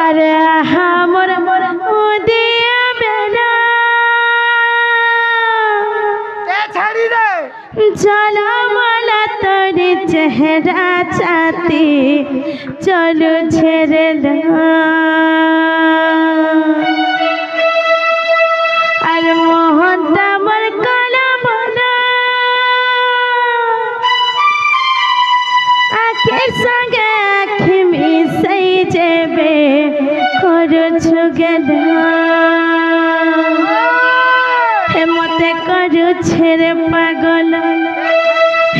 अरे हमर उदिया बेला छाड़ी दे चलो मला तोरी चेहरा चाहती चलो छेड़ला अरे मोहनटा मोर काला बना आखिर संगे आखि मिसई जेबे खरच गेला हे मते करू छेरे पागल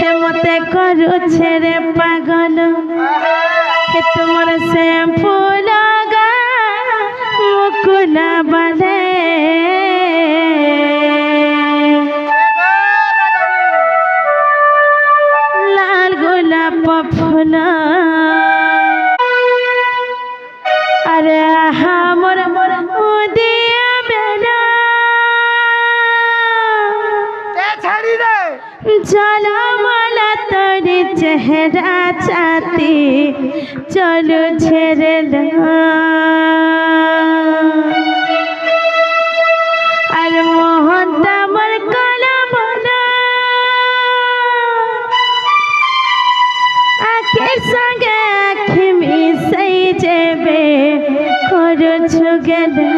हे मते करू छेरे पागल हे तुमर शैम्पू लगा मुकुला बाले लाल गुलाब फूला अरे हमर उदिया बेला छाड़ी दे चलो मला तोरी चेहरा चाहती चलो छेड़ला अरे मोहनटा मोर काला बना आखिर संगे आखि मिसई जेबे खरच गेला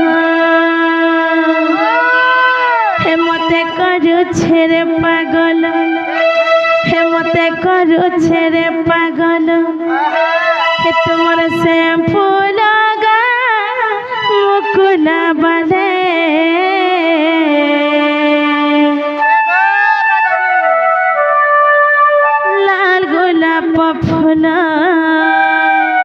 हे मते करू छेरे पागल हे मते करू छेरे पागल हे तुमर शैम्पू लगा मुकुला बाले